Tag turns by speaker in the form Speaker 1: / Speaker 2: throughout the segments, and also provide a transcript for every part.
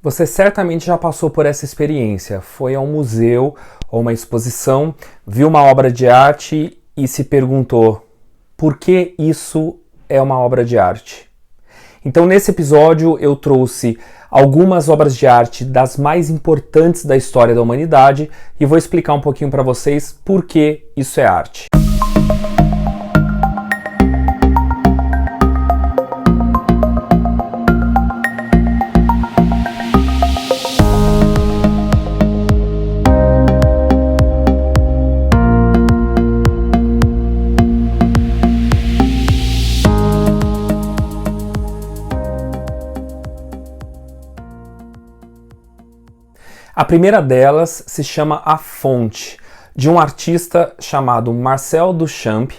Speaker 1: Você certamente já passou por essa experiência. Foi a um museu ou uma exposição, viu uma obra de arte e se perguntou: por que isso é uma obra de arte? Então, nesse episódio, eu trouxe algumas obras de arte das mais importantes da história da humanidade e vou explicar um pouquinho para vocês por que isso é arte. A primeira delas se chama A Fonte, de um artista chamado Marcel Duchamp.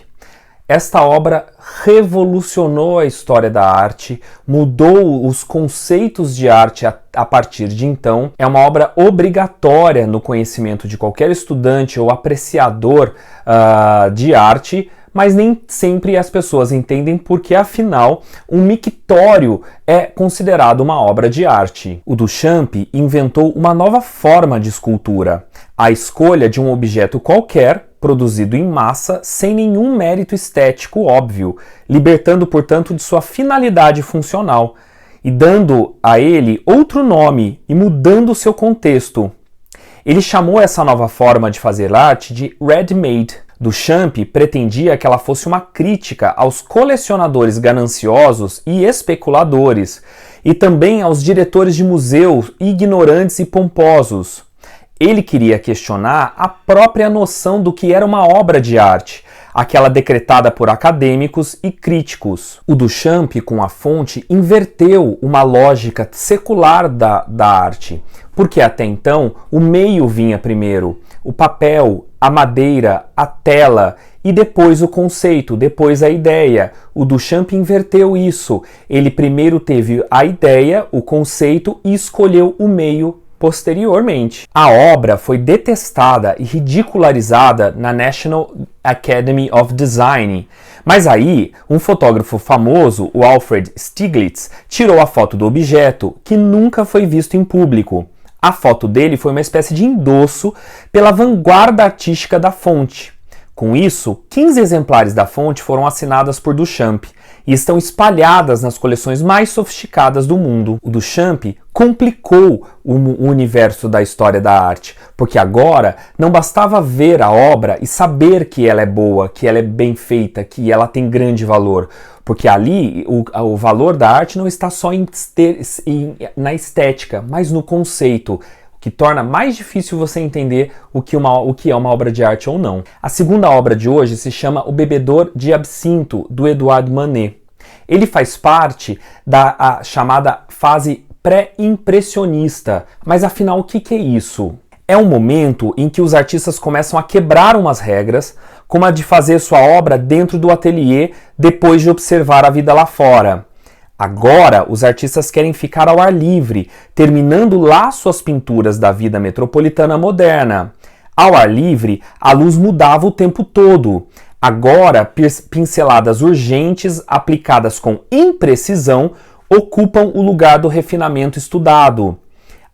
Speaker 1: Esta obra revolucionou a história da arte, mudou os conceitos de arte a partir de então. É uma obra obrigatória no conhecimento de qualquer estudante ou apreciador de arte, mas nem sempre as pessoas entendem porque, afinal, um mictório é considerado uma obra de arte. O Duchamp inventou uma nova forma de escultura, a escolha de um objeto qualquer, produzido em massa, sem nenhum mérito estético óbvio, libertando, portanto, de sua finalidade funcional e dando a ele outro nome e mudando seu contexto. Ele chamou essa nova forma de fazer arte de ready-made. Duchamp pretendia que ela fosse uma crítica aos colecionadores gananciosos e especuladores, e também aos diretores de museus ignorantes e pomposos. Ele queria questionar a própria noção do que era uma obra de arte, aquela decretada por acadêmicos e críticos. O Duchamp, com A Fonte, inverteu uma lógica secular da arte, porque até então o meio vinha primeiro, o papel, a madeira, a tela e depois o conceito, depois a ideia. O Duchamp inverteu isso. Ele primeiro teve a ideia, o conceito e escolheu o meio posteriormente. A obra foi detestada e ridicularizada na National Academy of Design. Mas aí, um fotógrafo famoso, o Alfred Stieglitz, tirou a foto do objeto, que nunca foi visto em público. A foto dele foi uma espécie de endosso pela vanguarda artística da fonte. Com isso, 15 exemplares da fonte foram assinadas por Duchamp e estão espalhadas nas coleções mais sofisticadas do mundo. O Duchamp complicou o universo da história da arte, porque agora não bastava ver a obra e saber que ela é boa, que ela é bem feita, que ela tem grande valor. Porque ali o valor da arte não está só na estética, mas no conceito, que torna mais difícil você entender o que é uma obra de arte ou não. A segunda obra de hoje se chama O Bebedor de Absinto, do Edouard Manet. Ele faz parte da chamada fase pré-impressionista. Mas afinal, o que é isso? É um momento em que os artistas começam a quebrar umas regras, como a de fazer sua obra dentro do ateliê depois de observar a vida lá fora. Agora, os artistas querem ficar ao ar livre, terminando lá suas pinturas da vida metropolitana moderna. Ao ar livre, a luz mudava o tempo todo. Agora, pinceladas urgentes, aplicadas com imprecisão, ocupam o lugar do refinamento estudado.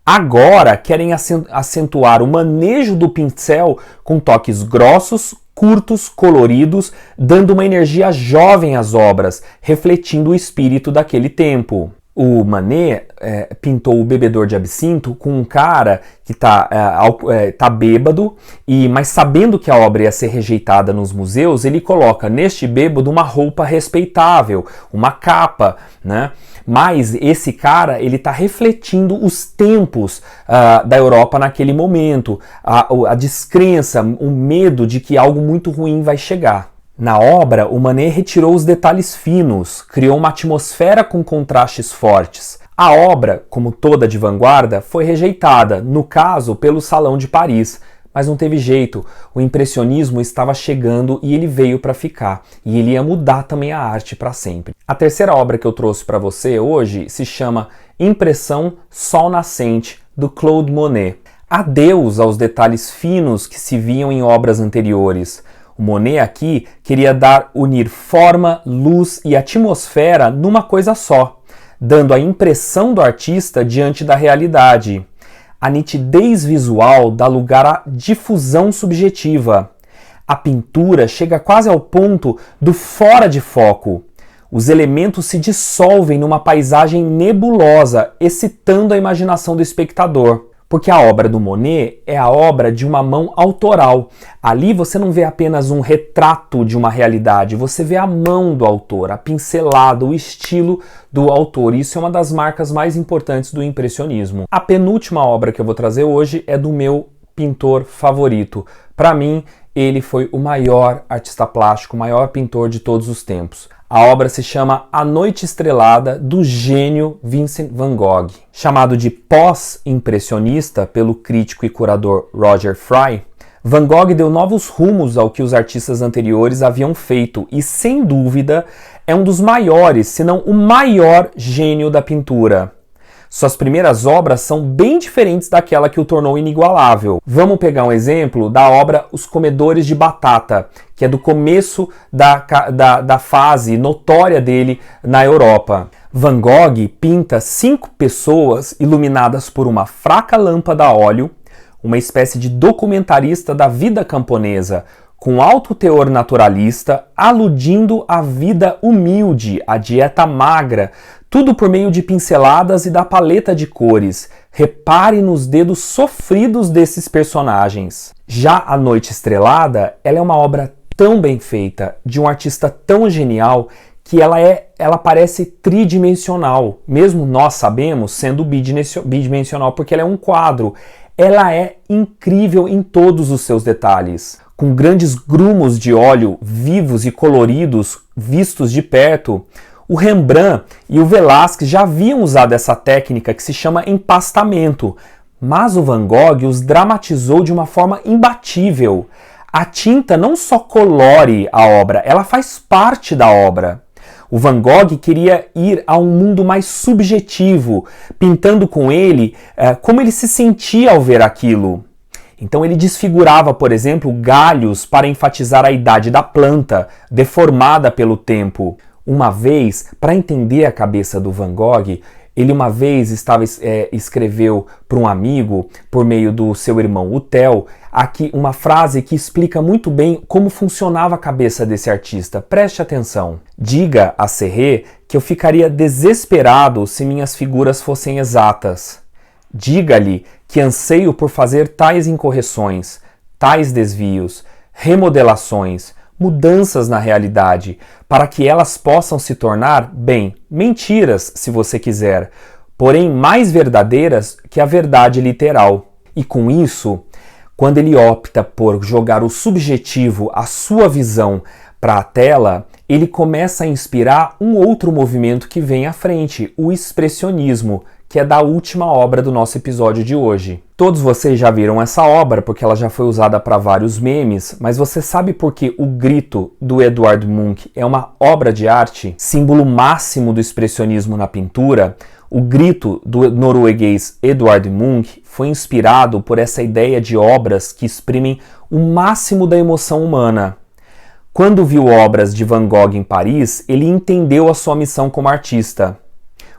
Speaker 1: Agora, querem acentuar o manejo do pincel com toques grossos, curtos, coloridos, dando uma energia jovem às obras, refletindo o espírito daquele tempo. O Manet pintou O Bebedor de Absinto com um cara que tá bêbado, mas sabendo que a obra ia ser rejeitada nos museus, ele coloca neste bêbado uma roupa respeitável, uma capa, né? Mas esse cara, ele está refletindo os tempos da Europa naquele momento, a descrença, o medo de que algo muito ruim vai chegar. Na obra, o Manet retirou os detalhes finos, criou uma atmosfera com contrastes fortes. A obra, como toda de vanguarda, foi rejeitada, no caso, pelo Salão de Paris. Mas não teve jeito, o impressionismo estava chegando e ele veio para ficar. E ele ia mudar também a arte para sempre. A terceira obra que eu trouxe para você hoje se chama Impressão Sol Nascente, do Claude Monet. Adeus aos detalhes finos que se viam em obras anteriores. O Monet aqui queria unir forma, luz e atmosfera numa coisa só. dando a impressão do artista diante da realidade. A nitidez visual dá lugar à difusão subjetiva. A pintura chega quase ao ponto do fora de foco. Os elementos se dissolvem numa paisagem nebulosa, excitando a imaginação do espectador. Porque a obra do Monet é a obra de uma mão autoral. Ali você não vê apenas um retrato de uma realidade, você vê a mão do autor, a pincelada, o estilo do autor. Isso é uma das marcas mais importantes do impressionismo. A penúltima obra que eu vou trazer hoje é do meu pintor favorito. Para mim, ele foi o maior artista plástico, o maior pintor de todos os tempos. A obra se chama A Noite Estrelada, do gênio Vincent van Gogh. Chamado de pós-impressionista pelo crítico e curador Roger Fry, Van Gogh deu novos rumos ao que os artistas anteriores haviam feito e, sem dúvida, é um dos maiores, se não o maior gênio da pintura. Suas primeiras obras são bem diferentes daquela que o tornou inigualável. Vamos pegar um exemplo da obra Os Comedores de Batata, que é do começo da fase notória dele na Europa. Van Gogh pinta 5 pessoas iluminadas por uma fraca lâmpada a óleo, uma espécie de documentarista da vida camponesa, com alto teor naturalista, aludindo à vida humilde, à dieta magra, tudo por meio de pinceladas e da paleta de cores. Repare nos dedos sofridos desses personagens. Já A Noite Estrelada, ela é uma obra tão bem feita, de um artista tão genial, que ela parece tridimensional, mesmo nós sabemos sendo bidimensional, porque ela é um quadro. Ela é incrível em todos os seus detalhes. Com grandes grumos de óleo vivos e coloridos vistos de perto, o Rembrandt e o Velázquez já haviam usado essa técnica que se chama empastamento, mas o Van Gogh os dramatizou de uma forma imbatível. A tinta não só colore a obra, ela faz parte da obra. O Van Gogh queria ir a um mundo mais subjetivo, pintando com ele como ele se sentia ao ver aquilo. Então ele desfigurava, por exemplo, galhos para enfatizar a idade da planta, deformada pelo tempo. Uma vez, para entender a cabeça do Van Gogh, ele uma vez escreveu para um amigo, por meio do seu irmão, o Theo, aqui uma frase que explica muito bem como funcionava a cabeça desse artista. Preste atenção. Diga a Serré que eu ficaria desesperado se minhas figuras fossem exatas. Diga-lhe que anseio por fazer tais incorreções, tais desvios, remodelações, mudanças na realidade, para que elas possam se tornar, bem, mentiras, se você quiser, porém mais verdadeiras que a verdade literal. E com isso, quando ele opta por jogar o subjetivo, a sua visão, para a tela, ele começa a inspirar um outro movimento que vem à frente, o expressionismo, que é da última obra do nosso episódio de hoje. Todos vocês já viram essa obra, porque ela já foi usada para vários memes, mas você sabe por que O Grito, do Edvard Munch, é uma obra de arte, símbolo máximo do expressionismo na pintura? O Grito, do norueguês Edvard Munch, foi inspirado por essa ideia de obras que exprimem o máximo da emoção humana. Quando viu obras de Van Gogh em Paris, ele entendeu a sua missão como artista.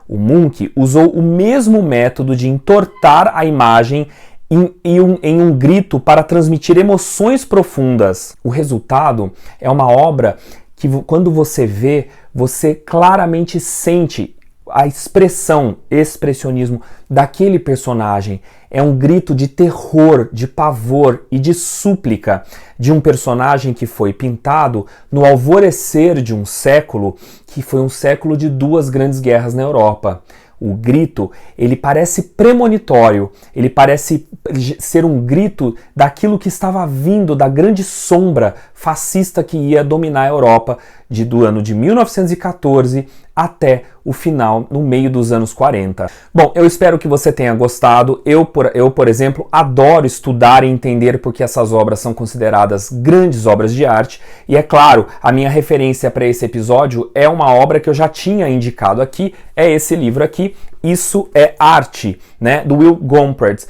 Speaker 1: O Munch usou o mesmo método de entortar a imagem em um grito para transmitir emoções profundas. O resultado é uma obra que, quando você vê, você claramente sente a expressionismo daquele personagem. É um grito de terror, de pavor e de súplica de um personagem que foi pintado no alvorecer de um século que foi um século de 2 grandes guerras na Europa. O grito, ele parece premonitório, ele parece ser um grito daquilo que estava vindo da grande sombra fascista que ia dominar a Europa do ano de 1914 até o final, no meio dos anos 40. Bom, eu espero que você tenha gostado. Eu, por exemplo, adoro estudar e entender porque essas obras são consideradas grandes obras de arte. E é claro, a minha referência para esse episódio é uma obra que eu já tinha indicado aqui, é esse livro aqui, Isso é Arte, né, do Will Gompertz.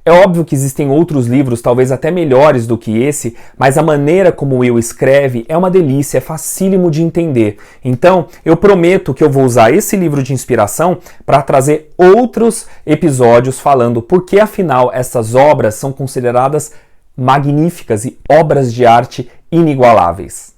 Speaker 1: É óbvio que existem outros livros, talvez até melhores do que esse, mas a maneira como o Will escreve é uma delícia, é facílimo de entender. Então, eu prometo que eu vou usar esse livro de inspiração para trazer outros episódios falando por que, afinal, essas obras são consideradas magníficas e obras de arte inigualáveis.